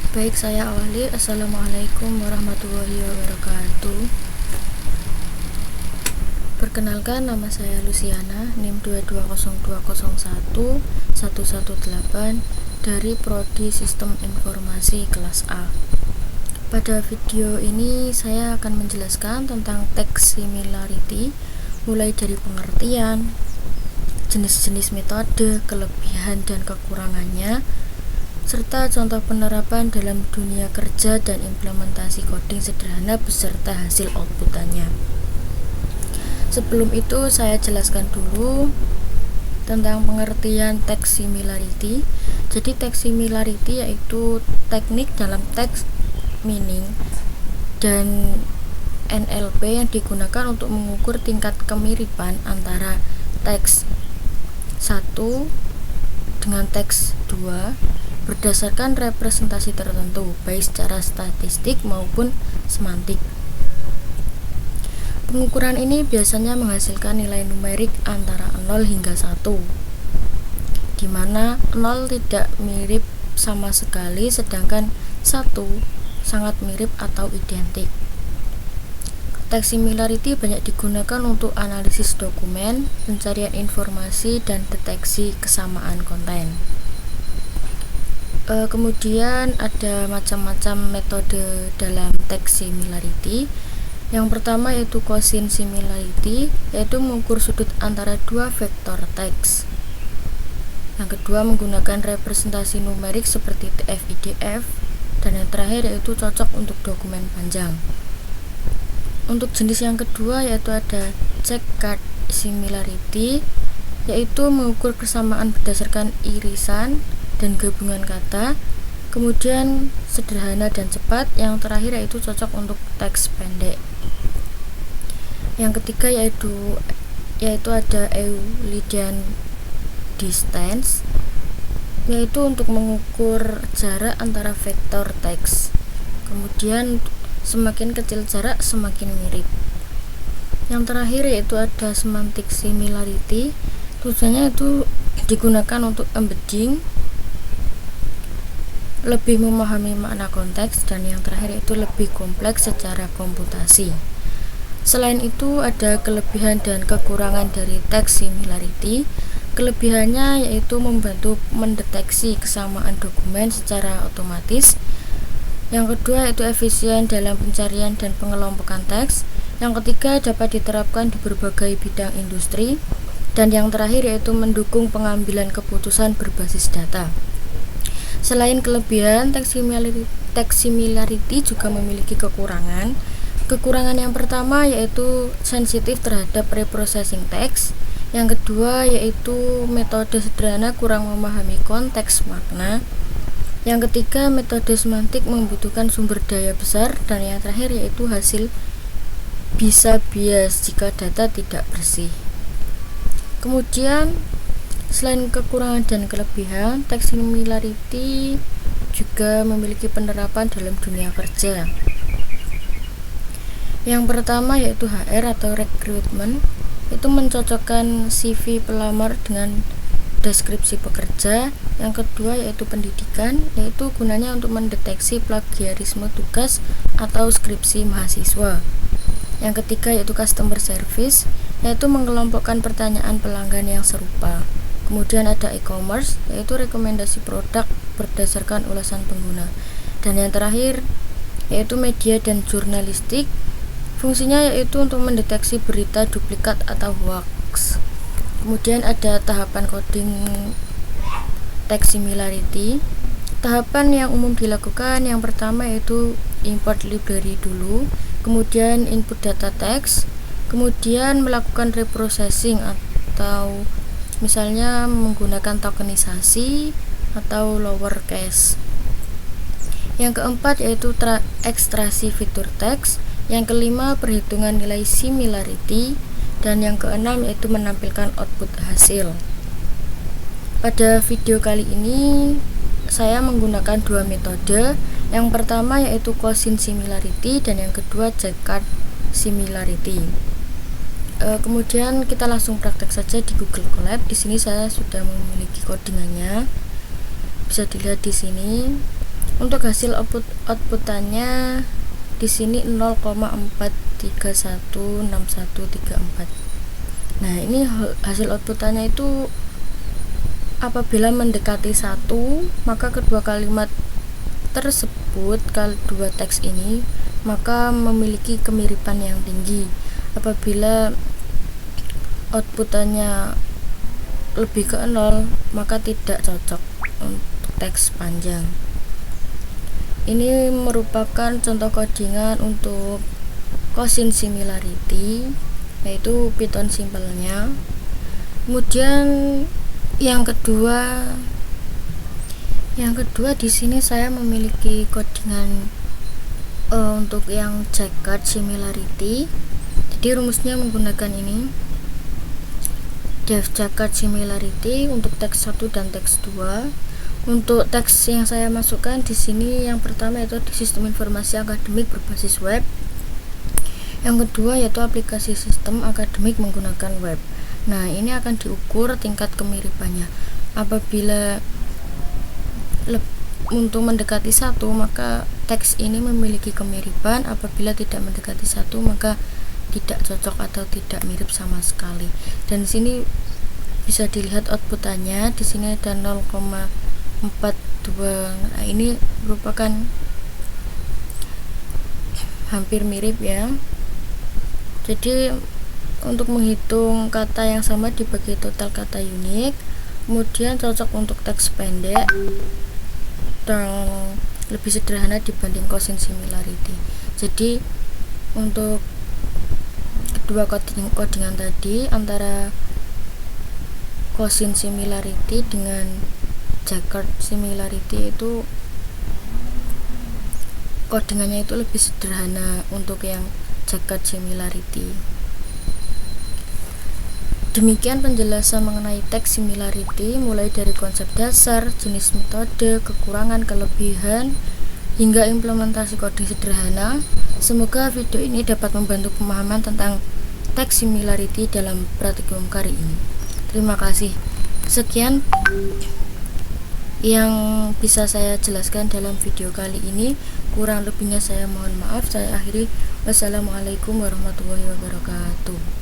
Baik, saya awali. Assalamualaikum warahmatullahi wabarakatuh. Perkenalkan, nama saya Luciana, NIM 220201118 dari Prodi Sistem Informasi kelas A. Pada video ini saya akan menjelaskan tentang text similarity, mulai dari pengertian, jenis-jenis metode, kelebihan dan kekurangannya, serta contoh penerapan dalam dunia kerja dan implementasi coding sederhana beserta hasil outputannya. Sebelum itu saya jelaskan dulu tentang pengertian text similarity. Jadi text similarity yaitu teknik dalam text meaning dan NLP yang digunakan untuk mengukur tingkat kemiripan antara teks 1 dengan teks 2 berdasarkan representasi tertentu, baik secara statistik maupun semantik. Pengukuran ini biasanya menghasilkan nilai numerik antara 0 hingga 1, di mana 0 tidak mirip sama sekali, sedangkan 1 sangat mirip atau identik. Text similarity banyak digunakan untuk analisis dokumen, pencarian informasi, dan deteksi kesamaan konten. Kemudian ada macam-macam metode dalam text similarity. Yang pertama yaitu quotient similarity, yaitu mengukur sudut antara dua vektor teks. Yang kedua menggunakan representasi numerik seperti TF-IDF, dan yang terakhir yaitu cocok untuk dokumen panjang. Untuk jenis yang kedua yaitu ada check-card similarity, yaitu mengukur kesamaan berdasarkan irisan dan gabungan kata, kemudian sederhana dan cepat. Yang terakhir yaitu cocok untuk teks pendek. Yang ketiga yaitu ada Euclidean distance, yaitu untuk mengukur jarak antara vektor teks. Kemudian semakin kecil jarak semakin mirip. Yang terakhir yaitu ada semantic similarity, tujuannya itu digunakan untuk embedding, lebih memahami makna konteks, dan yang terakhir itu lebih kompleks secara komputasi. Selain itu ada kelebihan dan kekurangan dari text similarity. Kelebihannya yaitu membantu mendeteksi kesamaan dokumen secara otomatis. Yang kedua yaitu efisien dalam pencarian dan pengelompokan teks. Yang ketiga dapat diterapkan di berbagai bidang industri. Dan yang terakhir yaitu mendukung pengambilan keputusan berbasis data. Selain kelebihan, text similarity juga memiliki kekurangan. Kekurangan yang pertama yaitu sensitif terhadap reprocessing teks. Yang kedua yaitu metode sederhana kurang memahami konteks makna. Yang ketiga, metode semantik membutuhkan sumber daya besar. Dan yang terakhir yaitu hasil bisa bias jika data tidak bersih. Kemudian selain kekurangan dan kelebihan, text similarity juga memiliki penerapan dalam dunia kerja. Yang pertama yaitu HR atau recruitment, itu mencocokkan CV pelamar dengan deskripsi pekerja. Yang kedua yaitu pendidikan, yaitu gunanya untuk mendeteksi plagiarisme tugas atau skripsi mahasiswa. Yang ketiga yaitu customer service, yaitu mengelompokkan pertanyaan pelanggan yang serupa. Kemudian ada e-commerce, yaitu rekomendasi produk berdasarkan ulasan pengguna. Dan yang terakhir yaitu media dan jurnalistik, fungsinya yaitu untuk mendeteksi berita duplikat atau hoax. Kemudian ada tahapan coding text similarity. Tahapan yang umum dilakukan yang pertama yaitu import library dulu, kemudian input data teks, kemudian melakukan reprocessing atau misalnya menggunakan tokenisasi atau lowercase. Yang keempat yaitu ekstraksi fitur teks. Yang kelima perhitungan nilai similarity, dan yang keenam yaitu menampilkan output hasil. Pada video kali ini saya menggunakan dua metode. Yang pertama yaitu quotient similarity dan yang kedua check-card similarity. Kemudian kita langsung praktek saja di Google Colab. Di sini saya sudah memiliki codingannya. Bisa dilihat di sini. Untuk hasil outputannya di sini 0,4316134. Nah, ini hasil outputannya itu apabila mendekati 1, maka kedua kalimat tersebut, kedua teks ini, maka memiliki kemiripan yang tinggi. Apabila outputannya lebih ke 0, maka tidak cocok untuk teks panjang. Ini merupakan contoh codingan untuk Cosin similarity, yaitu Python simpelnya. Kemudian yang kedua di sini saya memiliki codingan untuk yang checkered similarity. Jadi rumusnya menggunakan ini, def checkered similarity untuk teks 1 dan teks 2. Untuk teks yang saya masukkan di sini, yang pertama yaitu di sistem informasi akademik berbasis web. Yang kedua yaitu aplikasi sistem akademik menggunakan web. Nah, ini akan diukur tingkat kemiripannya. Apabila untuk mendekati 1, maka teks ini memiliki kemiripan. Apabila tidak mendekati 1, maka tidak cocok atau tidak mirip sama sekali. Dan di sini bisa dilihat outputannya. Di sini ada 0,42. Nah, ini merupakan hampir mirip ya. Jadi untuk menghitung kata yang sama dibagi total kata unik, kemudian cocok untuk teks pendek dan lebih sederhana dibanding Cosin similarity. Jadi untuk kedua codingan tadi, antara Cosin similarity dengan checkered similarity, itu codingannya itu lebih sederhana untuk yang checkered similarity. Demikian penjelasan mengenai teks similarity, mulai dari konsep dasar, jenis metode, kekurangan, kelebihan, hingga implementasi coding sederhana. Semoga video ini dapat membantu pemahaman tentang teks similarity dalam praktikum kali ini. Terima kasih. Sekian yang bisa saya jelaskan dalam video kali ini. Kurang lebihnya saya mohon maaf. Saya akhiri. Wassalamualaikum warahmatullahi wabarakatuh.